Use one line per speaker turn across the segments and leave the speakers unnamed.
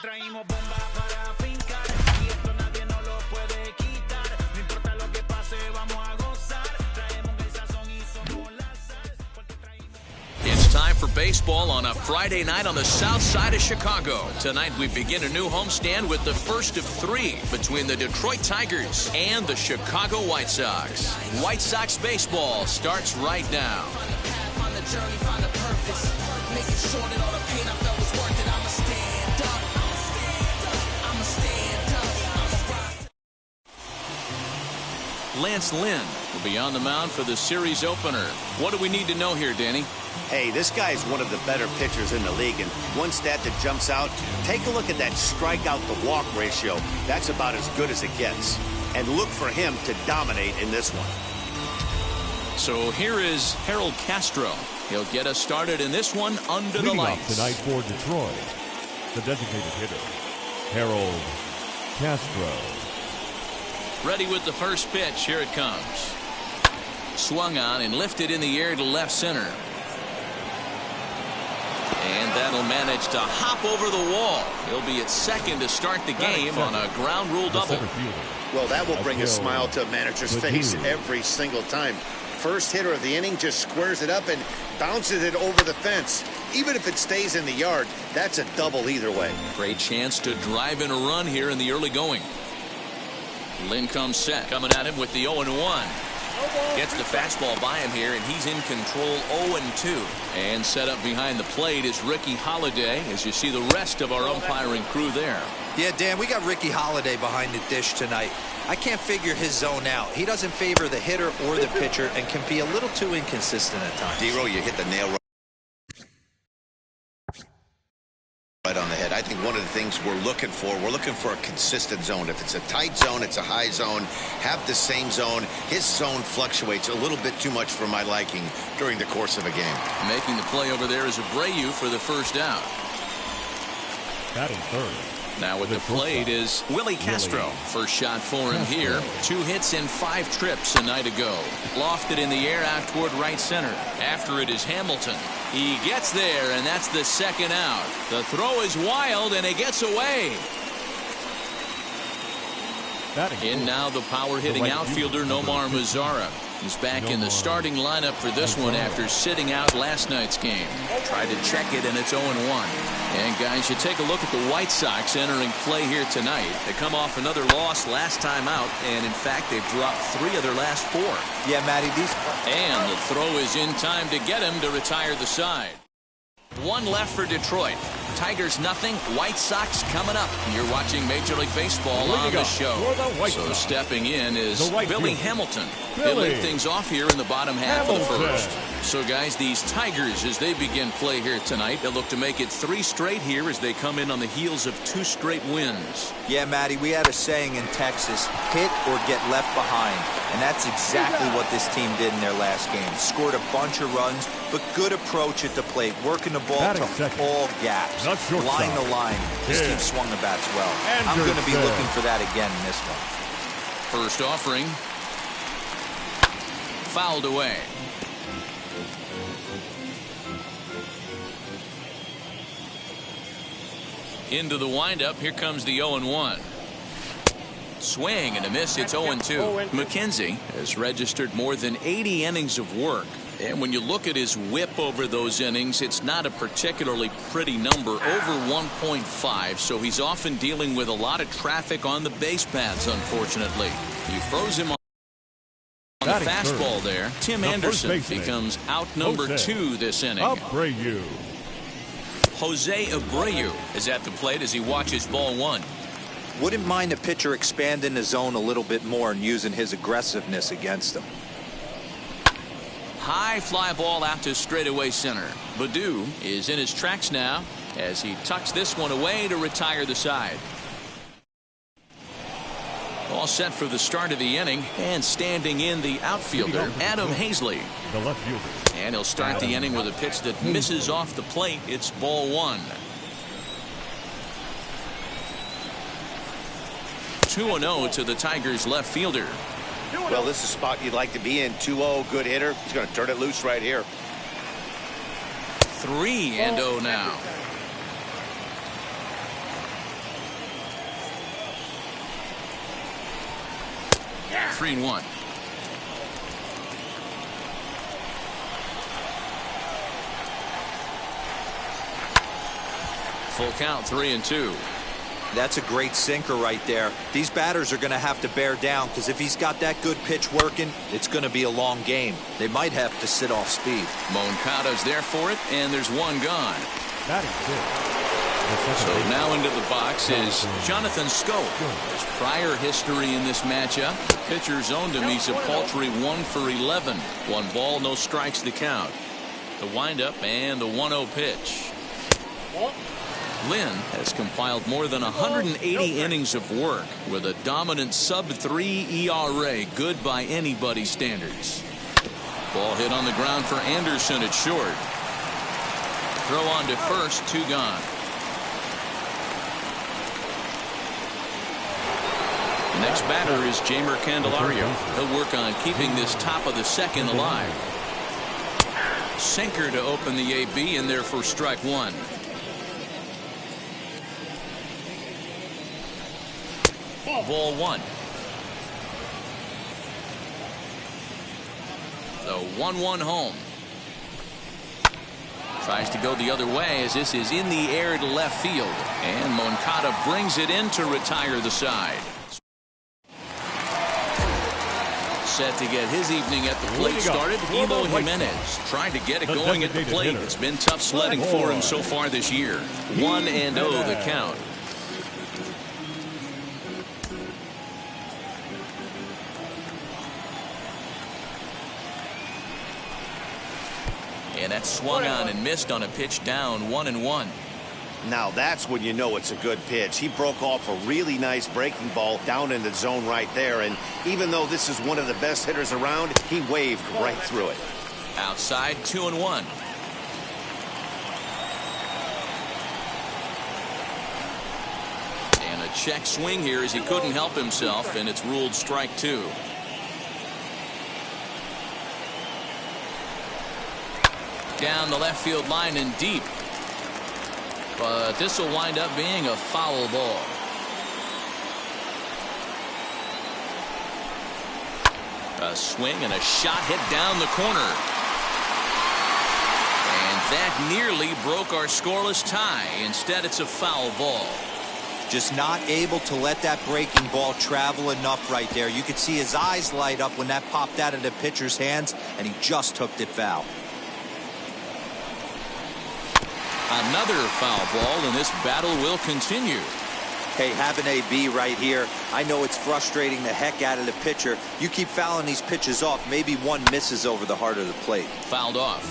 traímos bomba para fincar y esto nadie nos lo puede quitar. No importa lo que pase, vamos a gozar. Traemos el sazón y somos la sal. Porque traímos.
It's time for baseball on a Friday night on the south side of Chicago. Tonight we begin a new homestand with the first of three between the Detroit Tigers and the Chicago White Sox. White Sox baseball starts right now.
Find the journey, find the purpose. Making sure that all the pain I felt was worth it. I'ma stand up. I'ma stand up.
Lance Lynn will be on the mound for the series opener. What do we need to know here, Danny?
Hey, this guy is one of the better pitchers in the league, and one stat that jumps out, take a look at that strikeout to walk ratio. That's about as good as it gets. And look for him to dominate in this one.
So here is Harold Castro. He'll get us started in this one under the lights.
Tonight for Detroit, the designated hitter, Harold Castro.
Ready with the first pitch. Here it comes. Swung on and lifted in the air to left center. And that'll manage to hop over the wall. He'll be at second to start the game on a ground rule double.
Well, that will bring a smile to a manager's face every single time. First hitter of the inning just squares it up and bounces it over the fence. Even if it stays in the yard, that's a double either way.
Great chance to drive in a run here in the early going. Lynn comes set, coming at him with the 0-1. Gets the fastball by him here, and he's in control 0-2. And set up behind the plate is Ricky Holiday, as you see the rest of our umpiring crew there.
Yeah, Dan, we got Ricky Holiday behind the dish tonight. I can't figure his zone out. He doesn't favor the hitter or the pitcher and can be a little too inconsistent at times.
D-Row, you hit the nail right on the head. I think one of the things we're looking for a consistent zone. If it's a tight zone, it's a high zone. Have the same zone. His zone fluctuates a little bit too much for my liking during the course of a game.
Making the play over there is Abreu for the first out.
Batting third.
Now at the plate is Willie Castro. First shot for him here. 2 hits and 5 trips a night ago. Lofted in the air out toward right center. After it is Hamilton. He gets there, and that's the second out. The throw is wild, and it gets away. In now the power-hitting outfielder Nomar Mazara. He's back in the starting lineup for this one after sitting out last night's game. Tried to check it, and it's 0-1. And guys, you take a look at the White Sox entering play here tonight. They come off another loss last time out, and in fact they've dropped 3 of their last 4.
Yeah, Matty, these...
And the throw is in time to get him to retire the side. 1 left for Detroit. Tigers nothing. White Sox coming up. You're watching Major League Baseball on the show. So stepping in is Billy Hamilton. They lead things off here in the bottom half of the first. So guys, these Tigers, as they begin play here tonight, they'll look to make it 3 straight here as they come in on the heels of 2 straight wins.
Yeah, Matty, we had a saying in Texas, hit or get left behind. And that's exactly what this team did in their last game. Scored a bunch of runs, but good approach at the plate, working the ball to all gaps. Line to line. This team swung the bats well. I'm going to be looking for that again in this one.
First offering. Fouled away. Into the windup. Here comes the 0-1. Swing and a miss. It's 0-2. McKenzie has registered more than 80 innings of work. And when you look at his whip over those innings, it's not a particularly pretty number, over 1.5. So he's often dealing with a lot of traffic on the base paths, unfortunately. You froze him on the fastball there. Tim Anderson becomes out number 2 this inning.
Abreu.
Jose Abreu is at the plate as he watches ball 1.
Wouldn't mind a pitcher expanding the zone a little bit more and using his aggressiveness against them.
High fly ball out to straightaway center. Baddoo is in his tracks now as he tucks this one away to retire the side. All set for the start of the inning, and standing in the outfielder, Adam Hazley.
The left fielder.
And he'll start the inning with a pitch that misses off the plate. It's ball 1. 2-0 to the Tigers left fielder.
Well, this is a spot you'd like to be in. 2-0, good hitter. He's going to turn it loose right here.
3-0 now. 3-1. Full count, 3-2.
That's a great sinker right there. These batters are going to have to bear down because if he's got that good pitch working, it's going to be a long game. They might have to sit off speed.
Moncada's there for it, and there's one gone.
Batting fifth.
So now into the box is Jonathan Schoop. His prior history in this matchup, the pitcher zoned him. He's a paltry 1 for 11. 1 ball, no strikes to count. The windup and the 1-0 pitch. Lynn has compiled more than 180 innings of work with a dominant sub-3 ERA, good by anybody's standards. Ball hit on the ground for Anderson at short. Throw on to first, 2 gone. Next batter is Jeimer Candelario. He'll work on keeping this top of the second alive. Sinker to open the AB, and there for strike 1. Ball 1. So 1-1 home. Tries to go the other way as this is in the air to left field. And Moncada brings it in to retire the side. Set to get his evening at the plate started. Eloy Jimenez trying to get it going at the plate. It's been tough sledding for him so far this year. 1-0 the count. And that's swung on and missed on a pitch down, 1-1.
Now that's when you know it's a good pitch. He broke off a really nice breaking ball down in the zone right there. And even though this is one of the best hitters around, he waved right through it.
Outside, 2-1. And a check swing here as he couldn't help himself, and it's ruled strike 2. Down the left field line and deep. But this will wind up being a foul ball. A swing and a shot hit down the corner. And that nearly broke our scoreless tie. Instead, it's a foul ball.
Just not able to let that breaking ball travel enough right there. You could see his eyes light up when that popped out of the pitcher's hands, and he just hooked it foul.
Another foul ball, and this battle will continue.
Hey, have an AB right here. I know it's frustrating the heck out of the pitcher. You keep fouling these pitches off, maybe one misses over the heart of the plate.
Fouled off.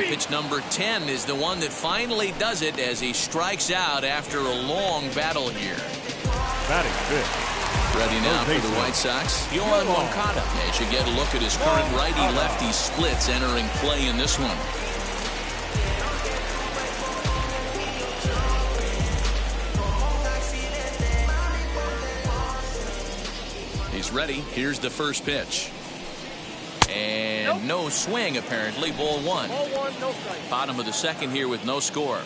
Pitch number 10 is the one that finally does it as he strikes out after a long battle here.
Batting fifth.
Ready now for the White Sox, Yoán Moncada. As you get a look at his current righty-lefty splits entering play in this one. He's ready. Here's the first pitch. And no swing, apparently. Ball 1. Bottom of the second here with no score.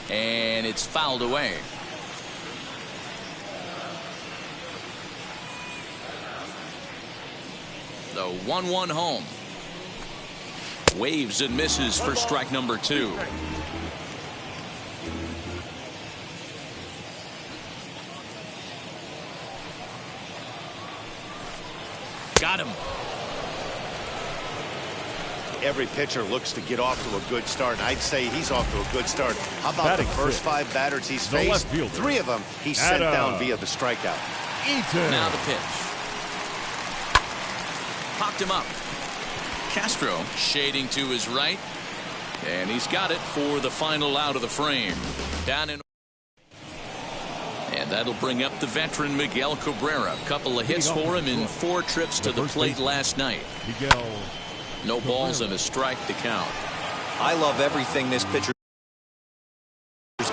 And it's fouled away. The 1-1 home. Waves and misses for strike number 2. Got him.
Every pitcher looks to get off to a good start, and I'd say he's off to a good start. How about the first 5 batters he's faced? 3 of them he sent down via the strikeout.
Now the pitch. Popped him up. Castro shading to his right, and he's got it for the final out of the frame. Down in. And that'll bring up the veteran Miguel Cabrera. A couple of hits for him in 4 trips to the plate last night. No balls and a strike to count.
I love everything this pitcher's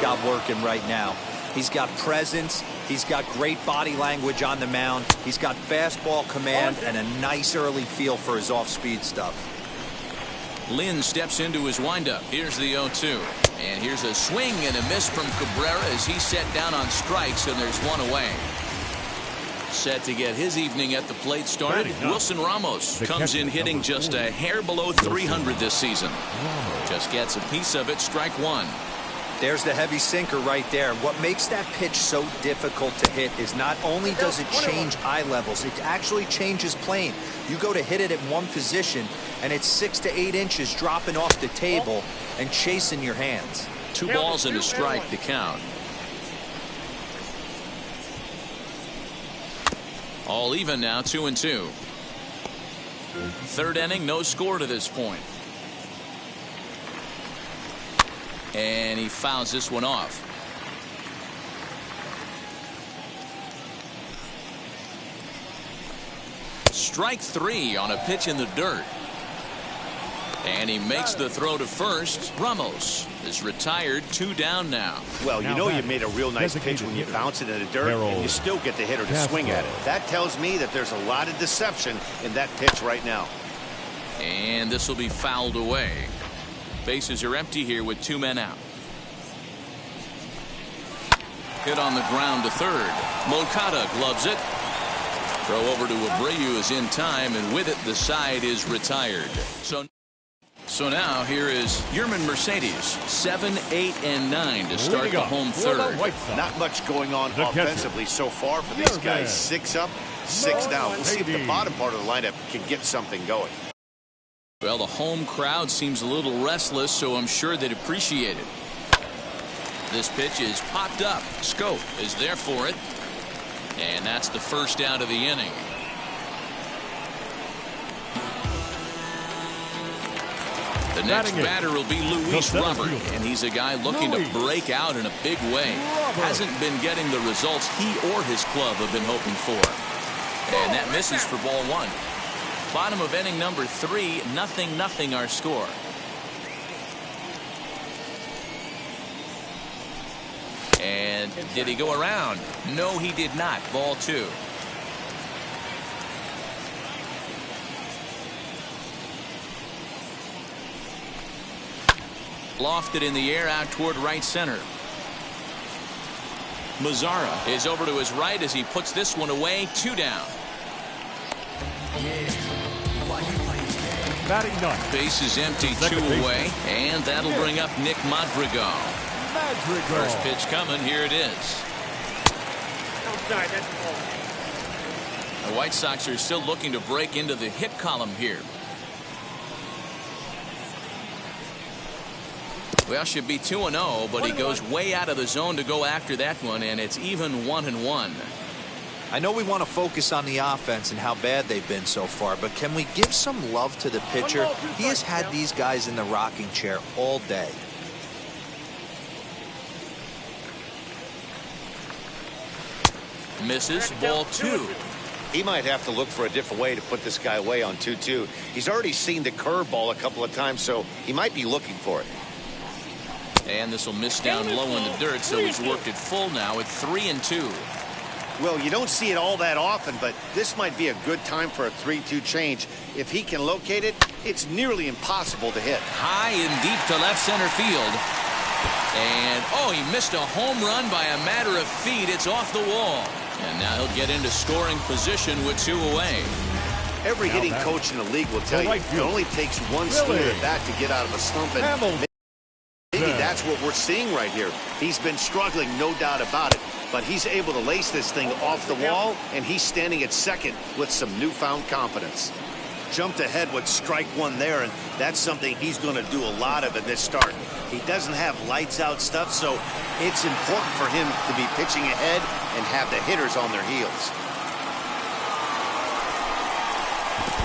got working right now. He's got presence. He's got great body language on the mound. He's got fastball command and a nice early feel for his off-speed stuff.
Lynn steps into his windup. Here's the 0-2. And here's a swing and a miss from Cabrera as he's set down on strikes, and there's one away. Set to get his evening at the plate started. Wilson Ramos comes in hitting just a hair below 300 this season. Just gets a piece of it. Strike one.
There's the heavy sinker right there. What makes that pitch so difficult to hit is not only does it change eye levels, it actually changes plane. You go to hit it in one position, and it's 6 to 8 inches dropping off the table and chasing your hands.
2 balls and a strike to count. All even now, 2-2. Third inning, no score to this point. And he fouls this one off. Strike 3 on a pitch in the dirt. And he makes the throw to first. Ramos is retired, 2 down now.
Well, you know you made a real nice pitch when you bounce it in the dirt and you still get the hitter to swing at it. That tells me that there's a lot of deception in that pitch right now.
And this will be fouled away. Bases are empty here with 2 men out. Hit on the ground to third. Moncada gloves it. Throw over to Abreu is in time, and with it the side is retired. So now here is Yermin Mercedes, 7, 8, and 9 to start the home third.
Not much going on offensively so far for these guys. 6 up, 6 down. We'll see if the bottom part of the lineup can get something going.
Well, the home crowd seems a little restless, so I'm sure they'd appreciate it. This pitch is popped up. Scope is there for it. And that's the first out of the inning. The next batter will be Luis Robert, and he's a guy looking to break out in a big way. Hasn't been getting the results he or his club have been hoping for. And that misses for ball 1. Bottom of inning number 3, 0-0 our score. And did he go around? No, he did not. Ball 2. Lofted in the air out toward right center. Mazara is over to his right as he puts this one away. 2 down.
Batting ninth.
Base is empty, 2 away, and that'll bring up Nick Madrigal. First pitch coming. Here it is. The White Sox are still looking to break into the hit column here. Well, should be 2-0, but he goes way out of the zone to go after that one, and it's even 1-1.
I know we want to focus on the offense and how bad they've been so far, but can we give some love to the pitcher? He has had these guys in the rocking chair all day.
Misses. Ball 2.
He might have to look for a different way to put this guy away on 2-2. He's already seen the curveball a couple of times, so he might be looking for it.
And this will miss down low in the dirt, so he's worked it full now at 3-2.
Well, you don't see it all that often, but this might be a good time for a 3-2 change. If he can locate it, it's nearly impossible to hit.
High and deep to left center field. And, oh, he missed a home run by a matter of feet. It's off the wall. And now he'll get into scoring position with 2 away.
Every hitting coach in the league will tell you it only takes one swing at bat to get out of a slump. And maybe that's what we're seeing right here. He's been struggling, no doubt about it. But he's able to lace this thing off the wall, and he's standing at second with some newfound confidence. Jumped ahead with strike 1 there, and that's something he's going to do a lot of in this start. He doesn't have lights-out stuff, so it's important for him to be pitching ahead and have the hitters on their heels.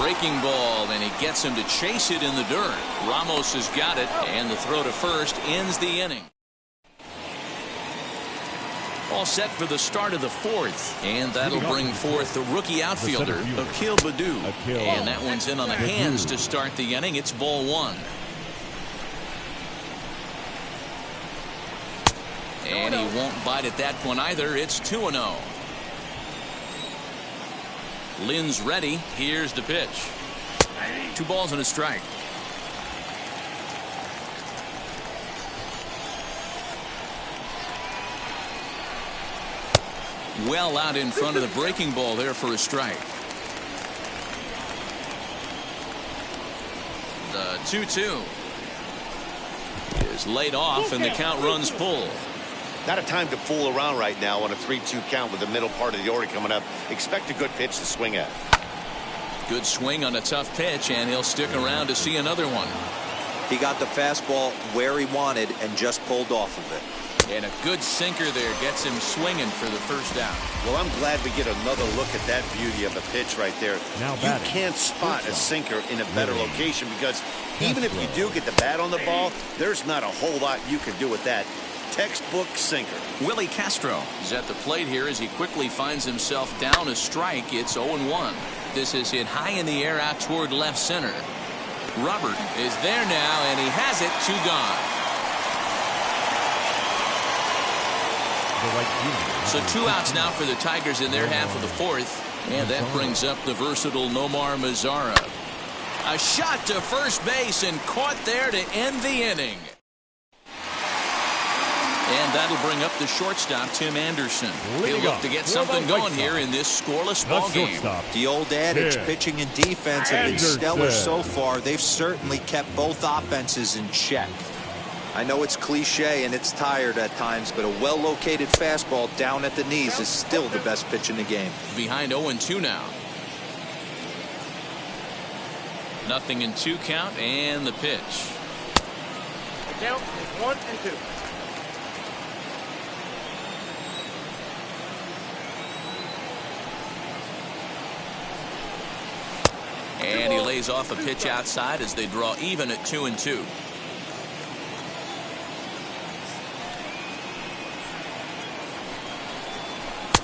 Breaking ball, and he gets him to chase it in the dirt. Ramos has got it, and the throw to first ends the inning. All set for the start of the 4th, and that'll bring forth the rookie outfielder, Akil Baddoo. And that one's in on the hands to start the inning. It's ball 1. And he won't bite at that one either. It's 2-0. Lynn's ready. Here's the pitch. 2 balls and a strike. Well out in front of the breaking ball there for a strike. The 2-2 is laid off, and the count runs full.
Not a time to fool around right now on a 3-2 count with the middle part of the order coming up. Expect a good pitch to swing at.
Good swing on a tough pitch, and he'll stick around to see another one.
He got the fastball where he wanted and just pulled off of it.
And a good sinker there gets him swinging for the first out.
Well, I'm glad we get another look at that beauty of a pitch right there. You can't spot a sinker in a better location because even if you do get the bat on the ball, there's not a whole lot you can do with that. Textbook sinker.
Willie Castro is at the plate here as he quickly finds himself down a strike. It's 0-1. This is hit high in the air out toward left center. Robert is there now, and he has it. 2 gone. So 2 outs now for the Tigers in their half of the 4th. And that brings up the versatile Nomar Mazara. A shot to first base and caught there to end the inning. And that'll bring up the shortstop, Tim Anderson. He'll look to get something going here in this scoreless ball game.
The old adage, pitching and defense have been stellar so far. They've certainly kept both offenses in check. I know it's cliche and it's tired at times, but a well-located fastball down at the knees is still the best pitch in the game.
Behind 0-2 now. 0-2 count, and the pitch.
The count is 1-2.
And he lays off a pitch outside as they draw even at 2-2.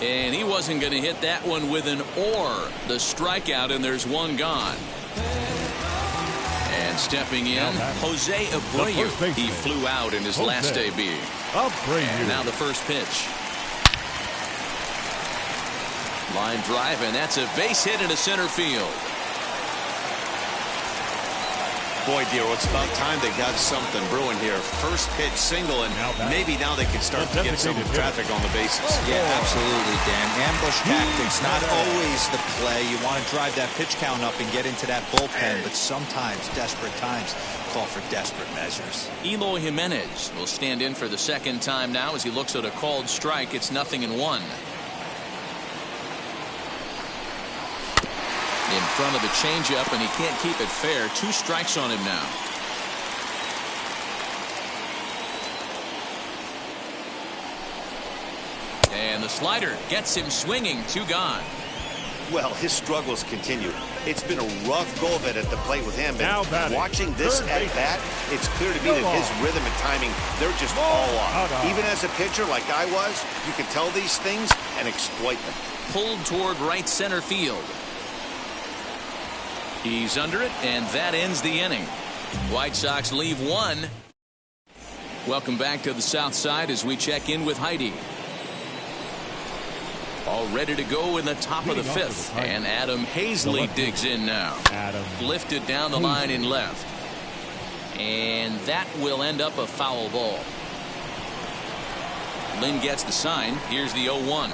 And he wasn't going to hit that one with an or. The strikeout, and there's 1 gone. And stepping in, Jose Abreu. He flew out in his last debut. And now the first pitch. Line drive, and that's a base hit into center field.
Boy, dear, it's about time they got something brewing here. First pitch single, and maybe now they can start to get some traffic on the bases.
Yeah, absolutely, Dan. Ambush tactics, not always the play. You want to drive that pitch count up and get into that bullpen, but sometimes desperate times call for desperate measures.
Eloy Jimenez will stand in for the second time now as he looks at a called strike. It's 0-1. In front of the changeup, and he can't keep it fair. 2 strikes on him now. And the slider gets him swinging. 2 gone.
Well, his struggles continue. It's been a rough go of it at the plate with him, but watching this at bat, it's clear to me that his rhythm and timing, they're just all off. Even as a pitcher like I was, you can tell these things and exploit them.
Pulled toward right center field. He's under it, and that ends the inning. White Sox leave 1. Welcome back to the South Side as we check in with Heidi. All ready to go in the top of the 5th. And Adam Hazley digs in now. Lifted down the line in left. And that will end up a foul ball. Lynn gets the sign. Here's the 0-1.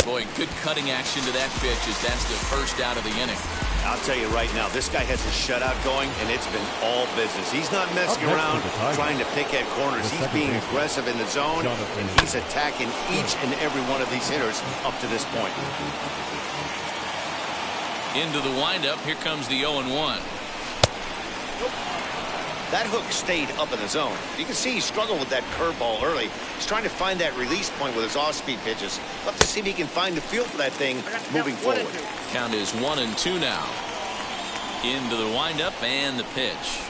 Boy, good cutting action to that pitch as that's the first out of the inning.
I'll tell you right now, this guy has a shutout going, and it's been all business. He's not messing around trying to pick at corners. He's being aggressive in the zone, and he's attacking each and every one of these hitters up to this point.
Into the windup. Here comes the 0-1.
That hook stayed up in the zone. You can see he struggled with that curveball early. He's trying to find that release point with his off-speed pitches. Love to see if he can find the feel for that thing moving forward.
Count is 1-2 now. Into the windup and the pitch.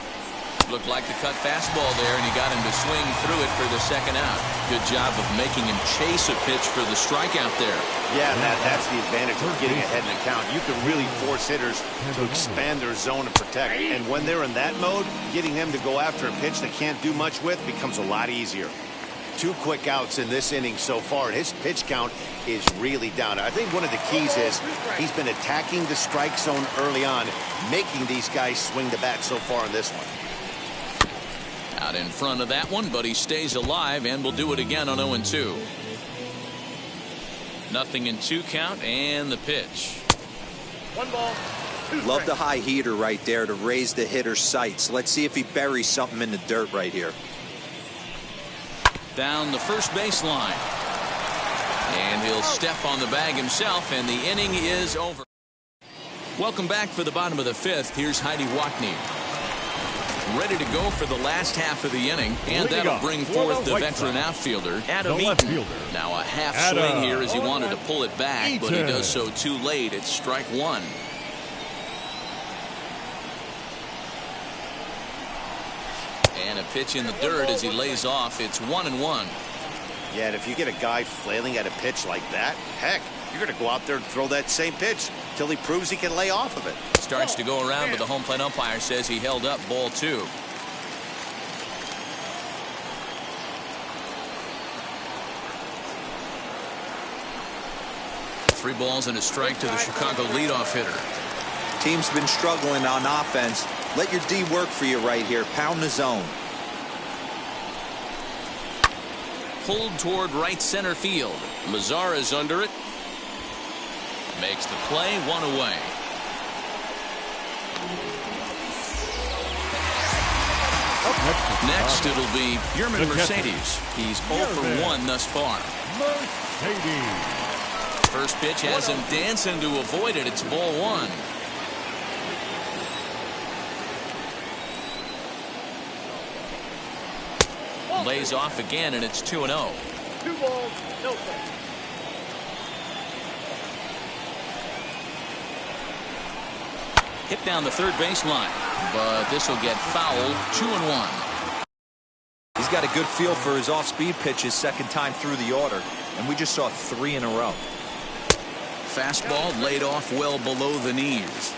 Looked like the cut fastball there, and he got him to swing through it for the second out. Good job of making him chase a pitch for the strikeout there.
Yeah, Matt, that's the advantage of getting ahead in the count. You can really force hitters to expand their zone and protect. And when they're in that mode, getting them to go after a pitch they can't do much with becomes a lot easier. 2 quick outs in this inning so far, and his pitch count is really down. I think one of the keys is he's been attacking the strike zone early on, making these guys swing the bat so far in this one.
Out in front of that one, but he stays alive and will do it again on 0-2. 0-2 count, and the pitch.
1 ball. 2
Love the high heater right there to raise the hitter's sights. Let's see if he buries something in the dirt right here.
Down the first baseline. And he'll step on the bag himself, and the inning is over. Welcome back for the bottom of the 5th. Here's Heidi Watney. Ready to go for the last half of the inning, and that'll bring forth the veteran outfielder, Adam Eaton. Now a half swing here as he wanted to pull it back, but he does so too late. It's strike 1. And a pitch in the dirt as he lays off. It's 1-1.
Yeah, and if you get a guy flailing at a pitch like that, heck, you're going to go out there and throw that same pitch till he proves he can lay off of it.
Starts to go around, but the home plate umpire says he held up ball 2. Three balls and a strike to the Chicago leadoff hitter.
Team's been struggling on offense. Let your D work for you right here. Pound the zone.
Pulled toward right center field. Mazara's under it. Makes the play, 1 away. Next, it'll be Yermin Mercedes. He's 0 for 1 thus far.
Mercedes.
First pitch has him dancing to avoid it. It's ball 1. Lays off again, and it's 2-0.
2 balls, no strikes.
Hit down the third baseline, but this will get fouled. 2-1.
He's got a good feel for his off-speed pitches second time through the order, and we just saw 3 in a row.
Fastball laid off well below the knees.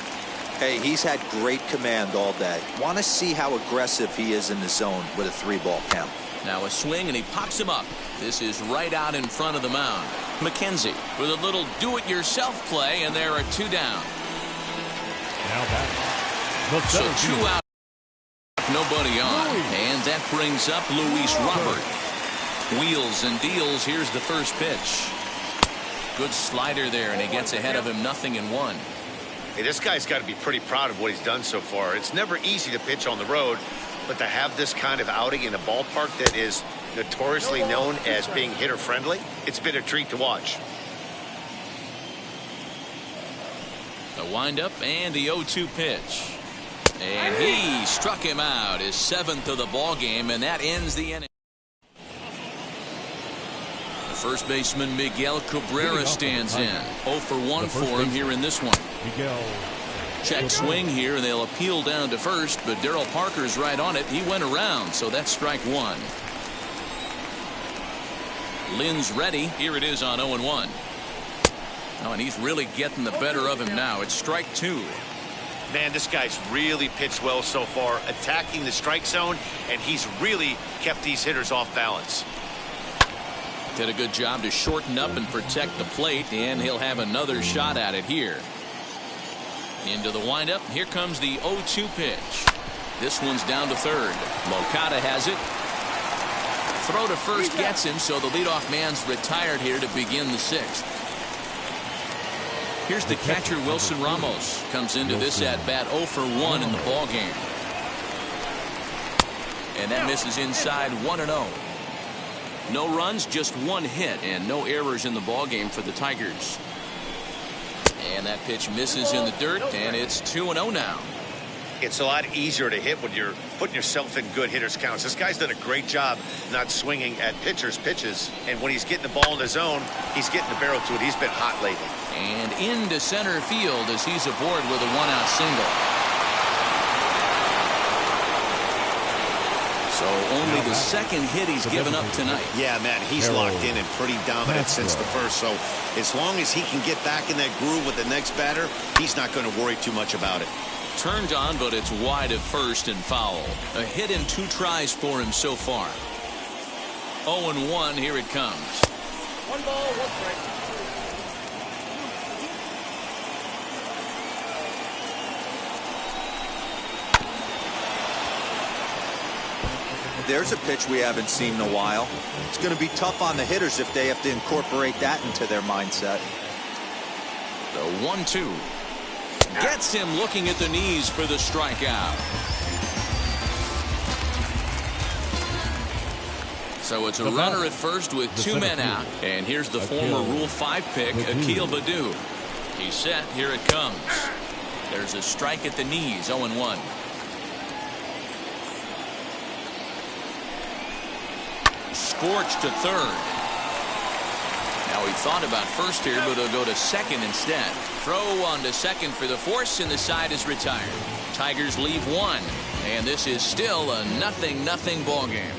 Hey, he's had great command all day. Want to see how aggressive he is in the zone with a 3-ball count.
Now a swing, and he pops him up. This is right out in front of the mound. McKenzie with a little do-it-yourself play, and there are 2 down.
Now back.
So 2 out, nobody on, and that brings up Luis Robert. Wheels and deals. Here's the first pitch. Good slider there, and he gets ahead of him. 0-1.
Hey, this guy's got to be pretty proud of what he's done so far. It's never easy to pitch on the road, but to have this kind of outing in a ballpark that is notoriously known as being hitter-friendly, it's been a treat to watch.
The windup and the 0-2 pitch. And he struck him out, his 7th of the ball game, and that ends the inning. The first baseman Miguel Cabrera stands in. 0 for 1 for him here in this one. Check swing here, and they'll appeal down to first, but Darryl Parker's right on it. He went around, so that's strike 1. Lynn's ready. Here it is on 0-1. Oh, and he's really getting the better of him now. It's strike 2.
Man, this guy's really pitched well so far, attacking the strike zone, and he's really kept these hitters off balance.
Did a good job to shorten up and protect the plate, and he'll have another shot at it here. Into the windup. Here comes the 0-2 pitch. This one's down to third. Moncada has it. Throw to first gets him, so the leadoff man's retired here to begin the 6th. Here's the catcher, Wilson Ramos. Comes into this at-bat 0 for 1 in the ballgame. And that misses inside. 1-0. No runs, just 1 hit, and no errors in the ballgame for the Tigers. And that pitch misses in the dirt, and it's 2-0 now.
It's a lot easier to hit when you're putting yourself in good hitters' counts. This guy's done a great job not swinging at pitchers' pitches. And when he's getting the ball in the zone, he's getting the barrel to it. He's been hot lately.
And into center field as he's aboard with a 1-out single. So only the 2nd hit he's given up tonight.
Yeah, man, he's locked in and pretty dominant since the first. So as long as he can get back in that groove with the next batter, he's not going to worry too much about it.
Turned on, but it's wide at first and foul. A hit in 2 tries for him so far. 0-1. Here it comes.
1 ball, 1 strike.
There's a pitch we haven't seen in a while. It's going to be tough on the hitters if they have to incorporate that into their mindset.
The 1-2. Gets him looking at the knees for the strikeout. So it's a runner at first with 2 men out. And here's the former Rule 5 pick, Akil Baddoo. He's set. Here it comes. There's a strike at the knees, 0-1. Scorched to third. Now he thought about first here, but he'll go to second instead. Throw on to second for the force, and the side is retired. Tigers leave 1, and this is still a 0-0 ball game.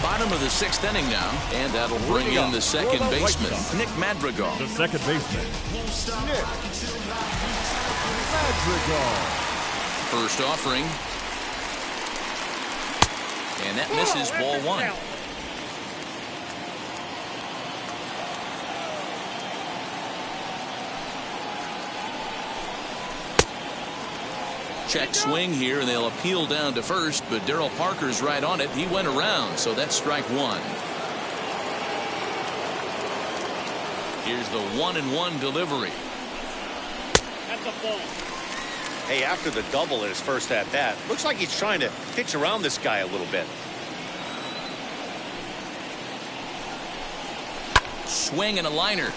Bottom of the 6th inning now, and that'll bring in the second baseman, Nick Madrigal.
The second baseman, Nick Madrigal.
First offering, and that misses, ball 1. Check swing here, and they'll appeal down to first, but Darryl Parker's right on it. He went around, so that's strike 1. Here's the 1-1 delivery.
That's a ball.
Hey, after the double in his first at bat, looks like he's trying to pitch around this guy a little bit.
Swing and a liner.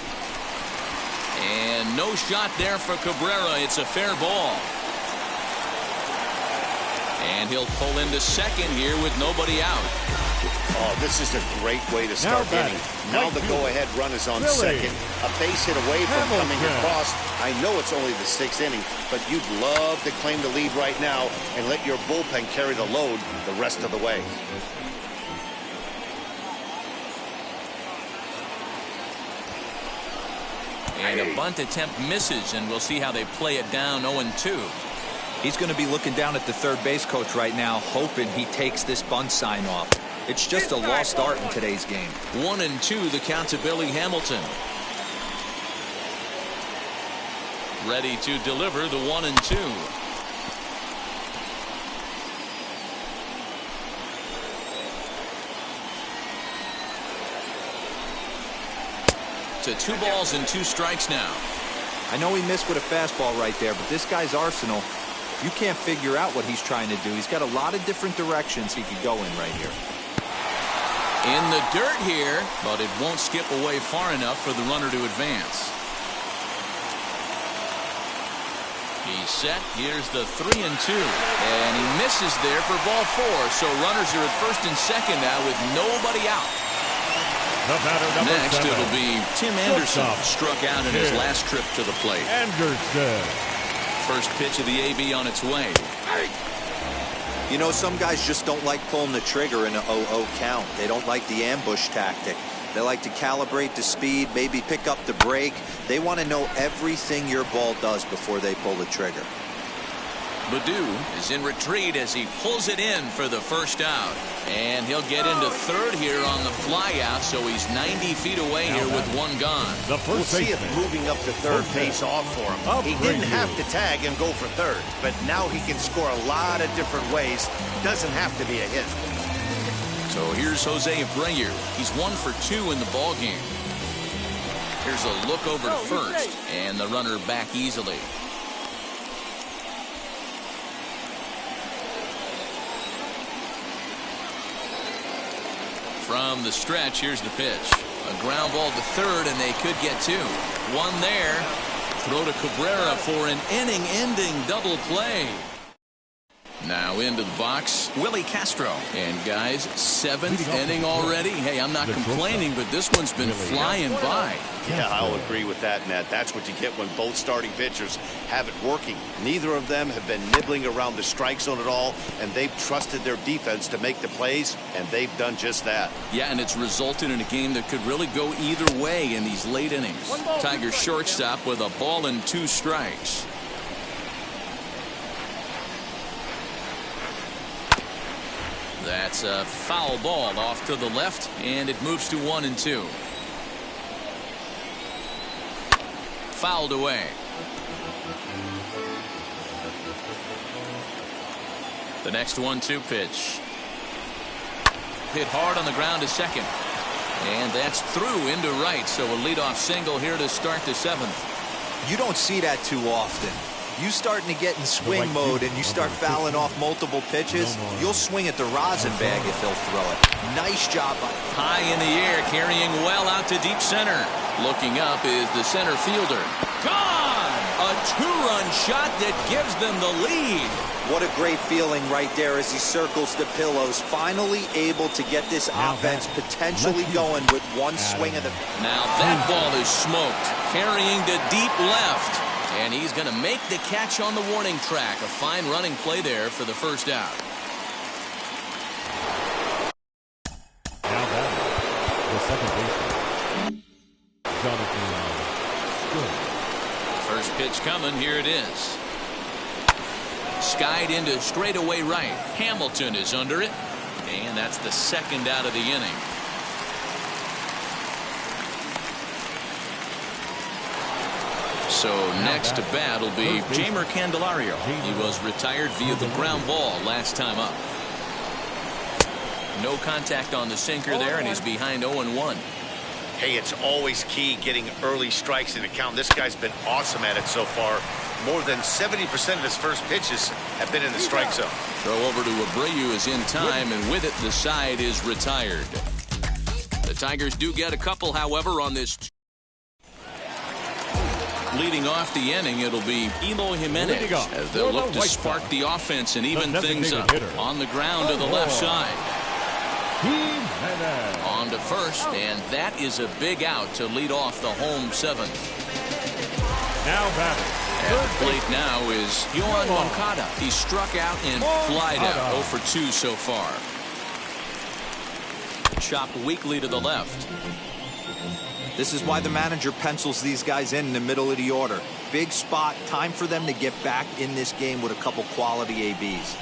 And no shot there for Cabrera. It's a fair ball. And he'll pull into second here with nobody out.
Oh, this is a great way to start the inning. Now the go-ahead run is on second. A base hit away from coming across. I know it's only the 6th inning, but you'd love to claim the lead right now and let your bullpen carry the load the rest of the way.
And a bunt attempt misses, and we'll see how they play it down 0-2.
He's going to be looking down at the third base coach right now, hoping he takes this bunt sign off. It's just a lost art in today's game.
1-2, the count to Billy Hamilton. Ready to deliver the 1-2. To 2 balls and 2 strikes now.
I know he missed with a fastball right there, but this guy's arsenal, you can't figure out what he's trying to do. He's got a lot of different directions he could go in right here.
In the dirt here, but it won't skip away far enough for the runner to advance. He's set. Here's the 3-2. And he misses there for ball 4. So runners are at first and second now with nobody out. Next, it'll be Tim Anderson, struck out in his last trip to the plate.
Anderson.
First pitch of the AB on its way.
You know, some guys just don't like pulling the trigger in an 0-0 count. They don't like the ambush tactic. They like to calibrate the speed, maybe pick up the brake. They want to know everything your ball does before they pull the trigger.
Baddoo is in retreat as he pulls it in for the first out. And he'll get into third here on the fly out, so he's 90 feet away here with 1 gone.
We'll see if moving up to third pays off for him. He didn't have to tag and go for third, but now he can score a lot of different ways. Doesn't have to be a hit.
So here's Jose Abreu. He's 1 for 2 in the ball game. Here's a look over to first, and the runner back easily. From the stretch, here's the pitch. A ground ball to third, and they could get 2. 1 there. Throw to Cabrera for an inning-ending double play. Now into the box, Willie Castro. And guys, 7th inning already. Hey, I'm not complaining, but this one's been flying by.
Yeah, I'll agree with that, Matt. That's what you get when both starting pitchers have it working. Neither of them have been nibbling around the strike zone at all, and they've trusted their defense to make the plays, and they've done just that.
Yeah, and it's resulted in a game that could really go either way in these late innings. Tigers shortstop with a ball and 2 strikes. That's a foul ball off to the left, and it moves to 1-2. Fouled away. The next 1-2 pitch. Hit hard on the ground to second. And that's through into right, so a leadoff single here to start the 7th.
You don't see that too often. You starting to get in swing mode and you start fouling off multiple pitches, you'll swing at the rosin bag if they'll throw it. Nice job.
High in the air, carrying well out to deep center. Looking up is the center fielder. Gone! A 2-run shot that gives them the lead.
What a great feeling right there as he circles the pillows. Finally able to get this offense potentially going with one swing of the...
Now that ball is smoked, carrying to deep left. And he's going to make the catch on the warning track. A fine running play there for the first out.
Now batting, the second baseman, Jonathan Schoop.
First pitch coming. Here it is. Skied into straightaway right. Hamilton is under it. And that's the second out of the inning. So next to bat will be Jeimer Candelario. He was retired via the ground ball last time up. No contact on the sinker there, and he's behind 0-1.
Hey, it's always key getting early strikes in the count. This guy's been awesome at it so far. More than 70% of his first pitches have been in the strike zone.
Throw over to Abreu is in time, and with it, the side is retired. The Tigers do get a couple, however, on this. Leading off the inning, it'll be Eloy Jimenez as they'll look to spark the offense and even things up on the ground to the left side. On to first, and that is a big out to lead off the home 7th.
Now batting.
At the plate now is Yoan Moncada. He struck out and flied out. 0 for 2 so far. Chopped weakly to the left.
This is why the manager pencils these guys in the middle of the order. Big spot, time for them to get back in this game with a couple quality ABs.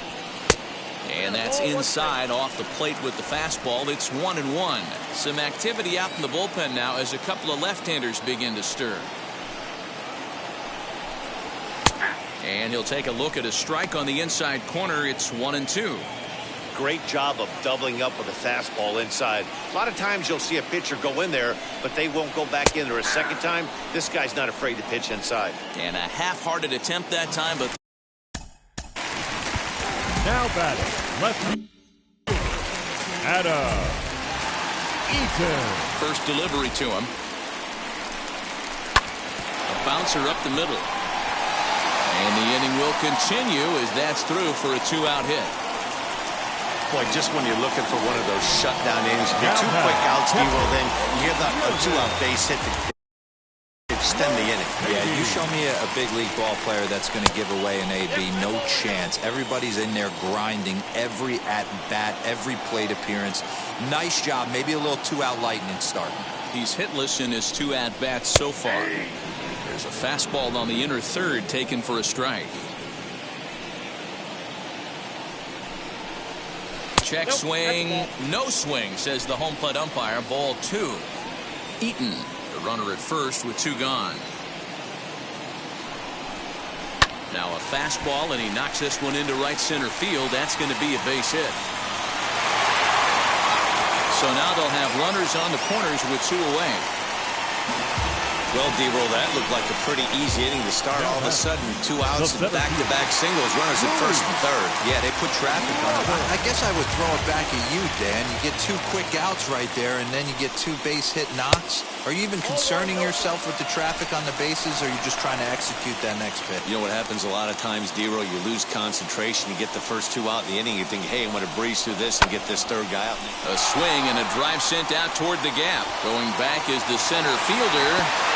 And that's inside off the plate with the fastball. It's 1-1. Some activity out in the bullpen now as a couple of left-handers begin to stir. And he'll take a look at a strike on the inside corner. It's 1-2.
Great job of doubling up with a fastball inside. A lot of times you'll see a pitcher go in there, but they won't go back in there a second time. This guy's not afraid to pitch inside.
And a half-hearted attempt that time, but...
Now batting, left. Adam Eaton.
First delivery to him. A bouncer up the middle. And the inning will continue as that's through for a 2-out hit.
Boy, just when you're looking for one of those shutdown innings, you get 2 quick outs, D-Roll, then you give a 2-out base hit to extend the inning.
Yeah, you show me a big league ball player that's going to give away an AB, no chance. Everybody's in there grinding every at-bat, every plate appearance. Nice job, maybe a little 2-out lightning start.
He's hitless in his 2 at-bats so far. There's a fastball on the inner third taken for a strike. Check swing, no swing, says the home plate umpire. Ball 2. Eaton, the runner at first with 2 gone. Now a fastball, and he knocks this one into right center field. That's going to be a base hit. So now they'll have runners on the corners with 2 away.
Well, D-Roll, that looked like a pretty easy inning to start. All of a sudden, 2 outs and back-to-back singles. Runners at first and third.
Yeah, they put traffic on it. I guess I would throw it back at you, Dan. You get 2 quick outs right there, and then you get 2 base hit knocks. Are you even concerning yourself with the traffic on the bases, or are you just trying to execute that next pitch?
You know what happens a lot of times, D-Roll? You lose concentration. You get the first 2 out in the inning. You think, hey, I'm going to breeze through this and get this third guy out.
A swing and a drive sent out toward the gap. Going back is the center fielder.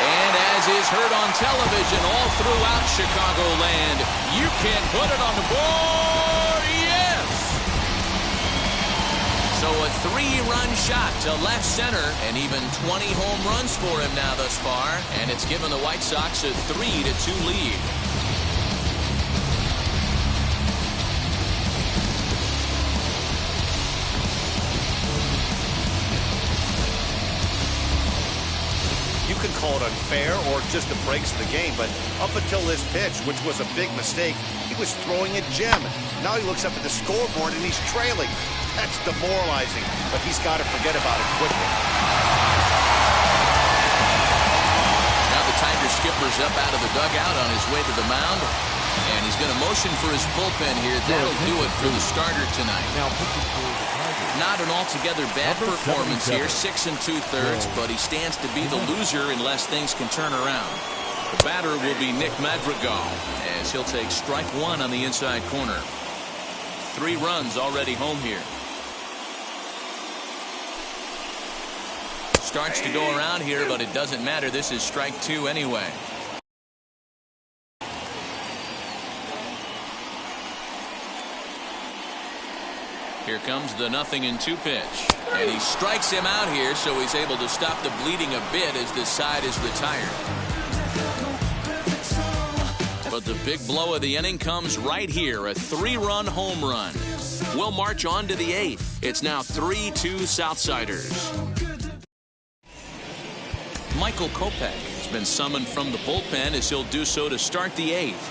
And as is heard on television all throughout Chicagoland, you can't put it on the board. Yes! So a 3-run shot to left center, and even 20 home runs for him now thus far. And it's given the White Sox a 3-2 lead.
can call it unfair or just the breaks of the game, but up until this pitch, which was a big mistake, he was throwing a gem. Now he looks up at the scoreboard and he's trailing. That's demoralizing, but he's got to forget about it quickly.
Now the Tiger skipper's up out of the dugout on his way to the mound, and he's going to motion for his bullpen here. That'll do it for the starter tonight.
Now pitching for the Tigers.
Not an altogether bad performance here, 6 2/3, but he stands to be the loser unless things can turn around. The batter will be Nick Madrigal, as he'll take strike one on the inside corner. 3 runs already home here. Starts to go around here, but it doesn't matter. This is strike 2 anyway. Here comes the 0-2 pitch. And he strikes him out here, so he's able to stop the bleeding a bit as this side is retired. But the big blow of the inning comes right here, a 3-run home run. We'll march on to the 8th. It's now 3-2 Southsiders. Michael Kopech has been summoned from the bullpen as he'll do so to start the 8th.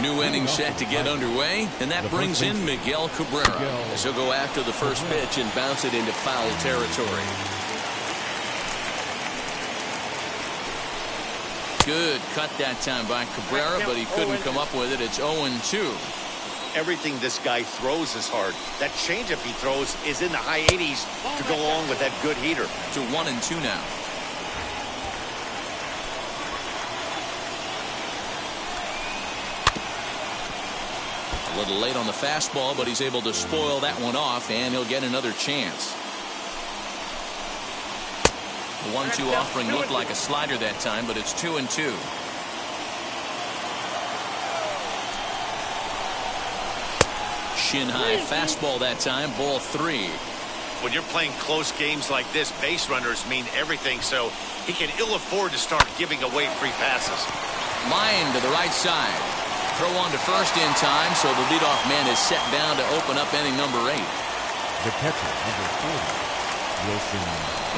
New inning set to get underway, and that brings in Miguel Cabrera as he'll go after the first pitch and bounce it into foul territory. Good cut that time by Cabrera, but he couldn't come up with it. It's 0-2.
Everything this guy throws is hard. That changeup he throws is in the high 80s to go along with that good heater.
To 1-2 now. A little late on the fastball, but he's able to spoil that one off, and he'll get another chance. The 1-2 offering looked like a slider that time, but it's 2-2. Shin high fastball that time, ball 3.
When you're playing close games like this, base runners mean everything, so he can ill afford to start giving away free passes.
Line to the right side. Throw on to first in time, so the leadoff man is set down to open up inning number 8.
The catcher, number 40, Wilson.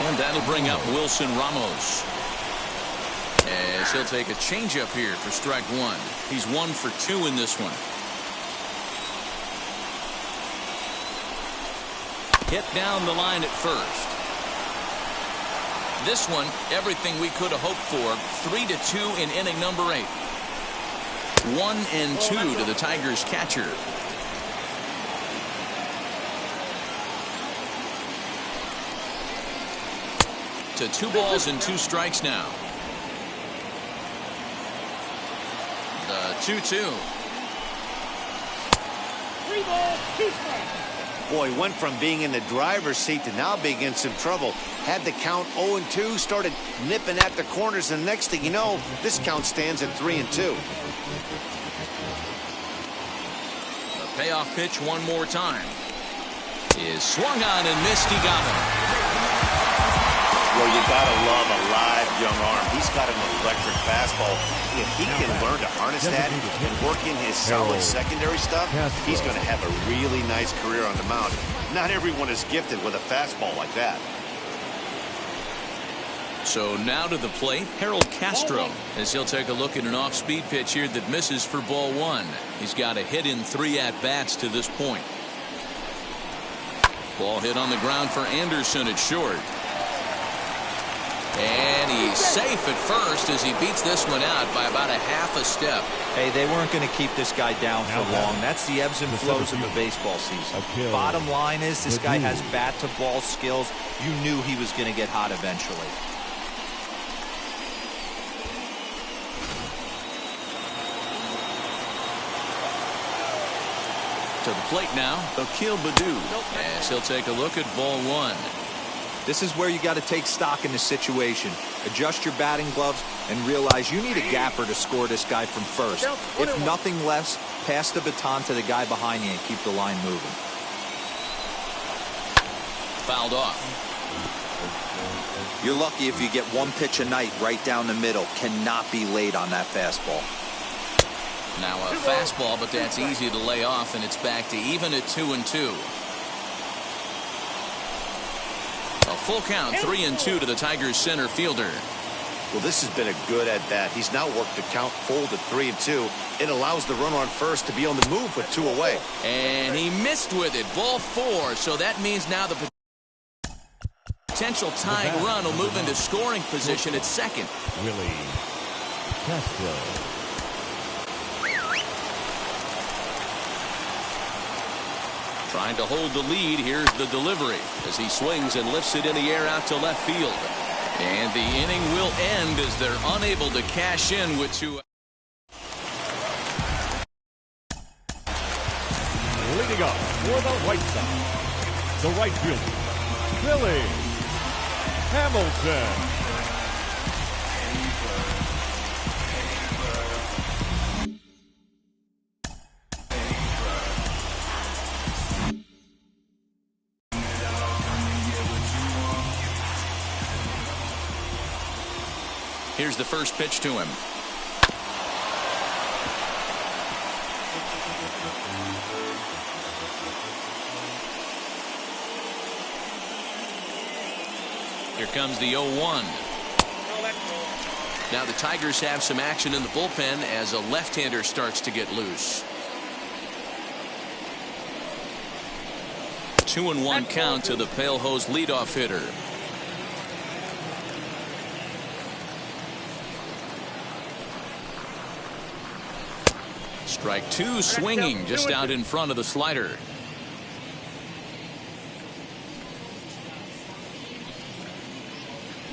And that'll bring up Wilson Ramos, as he'll take a changeup here for strike 1. He's 1 for 2 in this one. Hit down the line at first. This one, everything we could have hoped for. 3-2 in inning number 8. 1-2 to the Tigers catcher. To 2 balls and 2 strikes now. The 2-2.
3 balls, 2 strikes.
Boy, went from being in the driver's seat to now being in some trouble. Had the count 0-2, started nipping at the corners, and the next thing you know, this count stands at 3-2.
The payoff pitch one more time is swung on and missed. He got him.
Well, you gotta love a live young arm. He's got an electric fastball. If he can learn to harness that and work in his solid secondary stuff, he's going to have a really nice career on the mound. Not everyone is gifted with a fastball like that.
So now to the plate, Harold Castro, as he'll take a look at an off-speed pitch here that misses for ball 1. He's got a hit in 3 at-bats to this point. Ball hit on the ground for Anderson at short. And he's safe at first as he beats this one out by about a half a step.
Hey, they weren't going to keep this guy down for long. That's the ebbs and flows of the baseball season. Bottom line is this guy has bat-to-ball skills. You knew he was going to get hot eventually.
To the plate now, Akil Baddoo, as he'll take a look at ball 1.
This is where you got to take stock in the situation. Adjust your batting gloves and realize you need a gapper to score this guy from first. If nothing less, pass the baton to the guy behind you and keep the line moving.
Fouled off.
You're lucky if you get 1 pitch a night right down the middle. Cannot be late on that fastball.
Now a fastball, but that's easy to lay off, and it's back to even at 2-2. A full count, 3-2 to the Tigers center fielder.
Well, this has been a good at-bat. He's now worked the count full to 3-2. It allows the runner on first to be on the move with 2 away.
And he missed with it. Ball 4. So that means now the potential tying run will move into scoring position at second.
Willie Castro.
Trying to hold the lead. Here's the delivery as he swings and lifts it in the air out to left field. And the inning will end as they're unable to cash in with 2.
Leading up for the White Sox, the right fielder, Billy Hamilton.
Here's the first pitch to him. Here comes the 0-1. Now the Tigers have some action in the bullpen as a left-hander starts to get loose. 2-1 count to the Pale Hose leadoff hitter. Strike 2, swinging just out in front of the slider.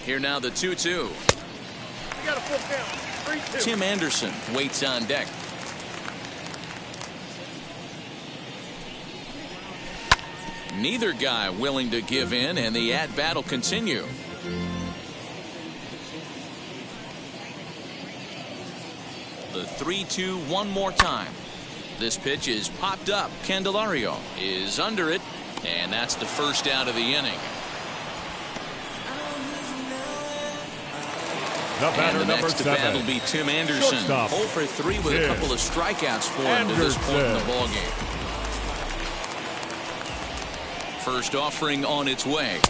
Here now the 2-2.
Got a full count. 3-2.
Tim Anderson waits on deck. Neither guy willing to give in, and the at-bat will continue. The 3-2 one more time. This pitch is popped up. Candelario is under it, and that's the first out of the inning.
And the next
to bat will be Tim Anderson. 0 for 3 with a couple of strikeouts for him to this point in the ballgame. First offering on its way.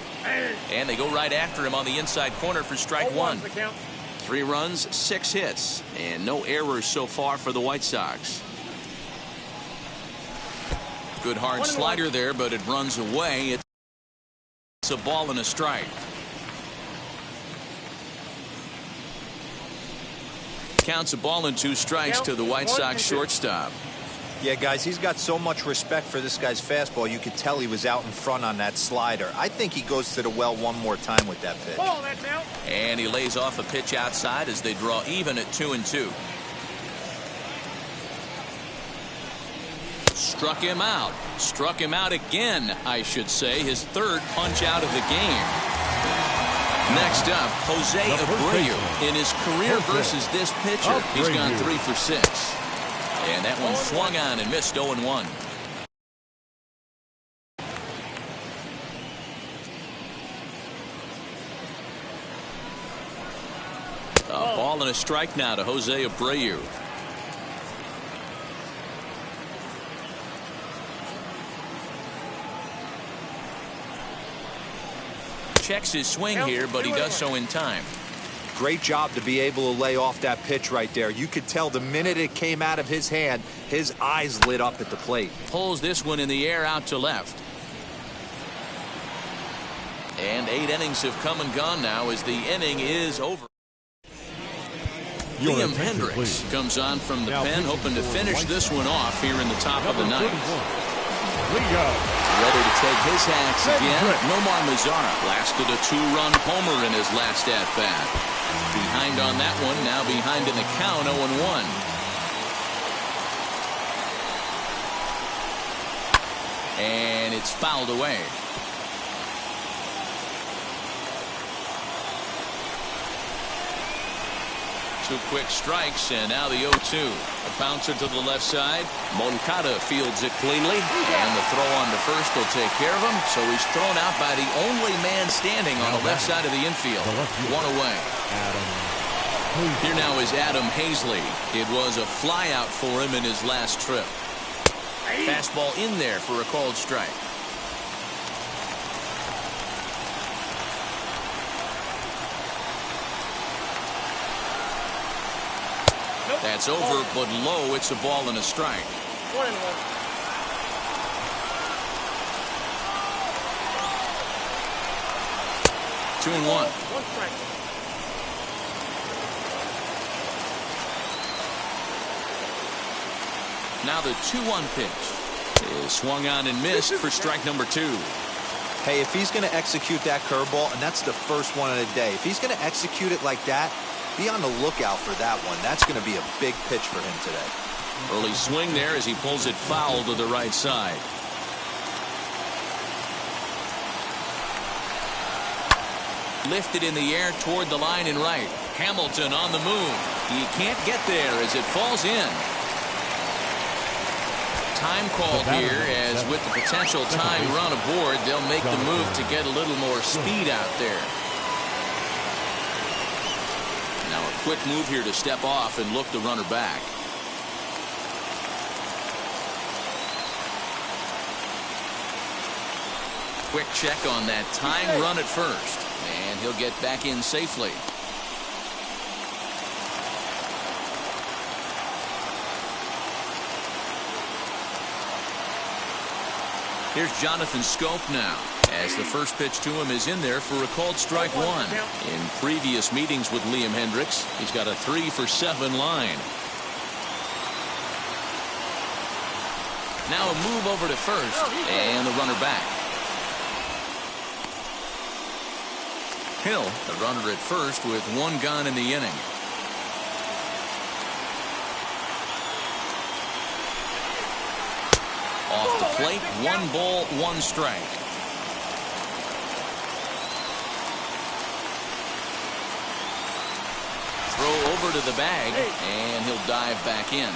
And they go right after him on the inside corner for strike 1. 3 runs, 6 hits, and no errors so far for the White Sox. Good hard slider there, but it runs away. It's a ball and a strike. Counts a ball and 2 strikes to the White Sox shortstop.
Yeah, guys, he's got so much respect for this guy's fastball. You could tell he was out in front on that slider. I think he goes to the well one more time with that pitch.
Ball, that's out.
And he lays off a pitch outside as they draw even at 2-2. Struck him out. Struck him out again, I should say. His 3rd punch out of the game. Next up, Jose Abreu. In his career versus this pitcher, he's gone 3 for 6. And that one swung on and missed 0-1. A ball and a strike now to Jose Abreu. Checks his swing here, but he does so in time.
Great job to be able to lay off that pitch right there. You could tell the minute it came out of his hand, his eyes lit up at the plate.
Pulls this one in the air out to left. And 8 innings have come and gone now as the inning is over. Liam Hendricks comes on from the pen, hoping to finish this one off here in the top of the 9th. Ready to take his hacks again. Nomar Mazara blasted a 2-run homer in his last at-bat. Behind on that one, now behind in the count, 0-1. And it's fouled away. 2 quick strikes, and now the 0-2. A bouncer to the left side. Moncada fields it cleanly, and the throw on to first will take care of him. So he's thrown out by the only man standing on the left side of the infield. 1 away. Here now is Adam Hazley. It was a flyout for him in his last trip. Fastball in there for a called strike. That's over, but low. It's a ball and a strike.
1-1.
Two and one.
One strike.
Now the 2-1 pitch is swung on and missed for strike number 2.
Hey, if he's going to execute that curveball, and that's the first one of the day, if he's going to execute it like that, be on the lookout for that one. That's going to be a big pitch for him today.
Early swing there as he pulls it foul to the right side. Lifted in the air toward the line and right. Hamilton on the move. He can't get there as it falls in. Time called here, as with the potential tying run aboard, they'll make the move to get a little more speed out there. Now a quick move here to step off and look the runner back. Quick check on that tying run at first, and he'll get back in safely. Here's Jonathan Schoop now, as the first pitch to him is in there for a called strike one. In previous meetings with Liam Hendriks, he's got a 3-for-7 line. Now a move over to first, and the runner back. Hill, the runner at first with one gone in the inning. Off the plate, 1 ball, 1 strike. Throw over to the bag, and he'll dive back in.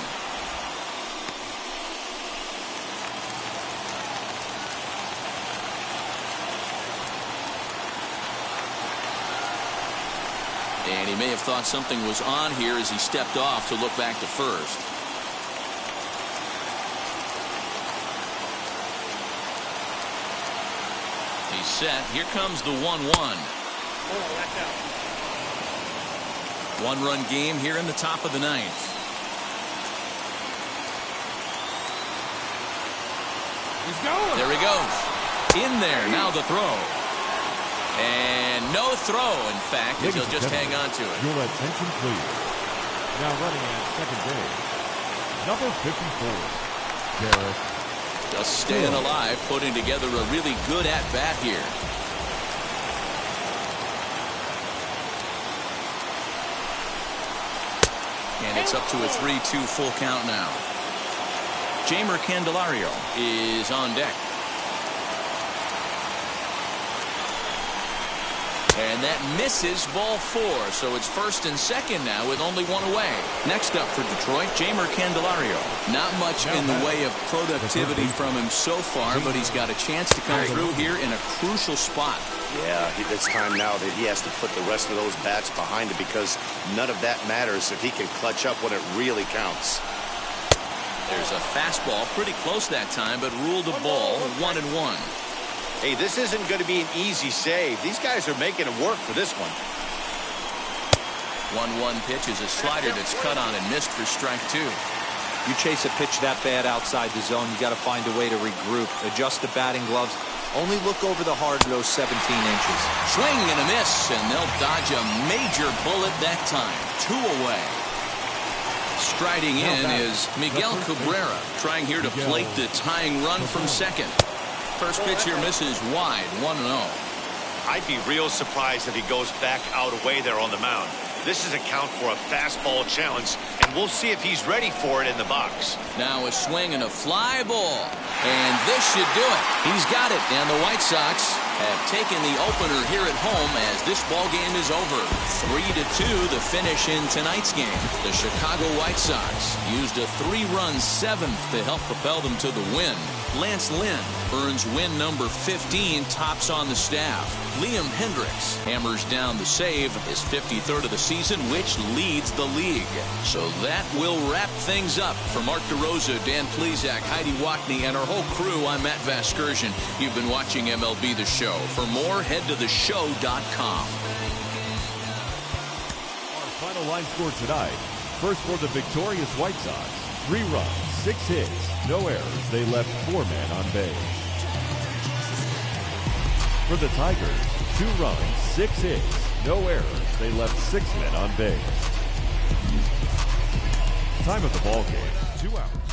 And he may have thought something was on here as he stepped off to look back to first. He's set. Here comes the 1-1. 1-run game here in the top of the 9th.
He's going.
There he goes. In there. Now the throw. And no throw, in fact, as he'll just hang on to it.
Your attention, please. Now running at second base, number 54, Garrett.
Just staying alive, putting together a really good at-bat here. And it's up to a 3-2 full count now. Jeimer Candelario is on deck. And that misses ball 4, so it's first and second now with only 1 away. Next up for Detroit, Jeimer Candelario. Not much in the way of productivity from him so far, but he's got a chance to come through here in a crucial spot.
Yeah, it's time now that he has to put the rest of those bats behind it, because none of that matters if he can clutch up when it really counts.
There's a fastball pretty close that time, but ruled a ball, 1-1.
Hey, this isn't going to be an easy save. These guys are making it work for this one.
1-1 pitch is a slider that's cut on and missed for strike 2.
You chase a pitch that bad outside the zone, you got to find a way to regroup, adjust the batting gloves. Only look over the hard those 17 inches.
Swing and a miss, and they'll dodge a major bullet that time. 2 away. Striding in is Miguel Cabrera, trying here to plate the tying run from second. First pitch here misses wide, 1-0.
I'd be real surprised if he goes back out away there on the mound. This is a count for a fastball challenge, and we'll see if he's ready for it in the box.
Now a swing and a fly ball, and this should do it. He's got it, and the White Sox have taken the opener here at home as this ball game is over. 3-2 the finish in tonight's game. The Chicago White Sox used a 3-run 7th to help propel them to the win. Lance Lynn earns win number 15, tops on the staff. Liam Hendriks hammers down the save, his 53rd of the season, which leads the league. So that will wrap things up. For Mark DeRosa, Dan Plesac, Heidi Wackney, and our whole crew, I'm Matt Vasgersian. You've been watching MLB The Show. For more, head to theshow.com.
Our final line score tonight, First for the victorious White Sox, 3 runs, 6 hits, no errors. They left 4 men on base. For the Tigers, 2 runs, 6 hits, no errors. They left 6 men on base. Time of the ball game, 2 hours.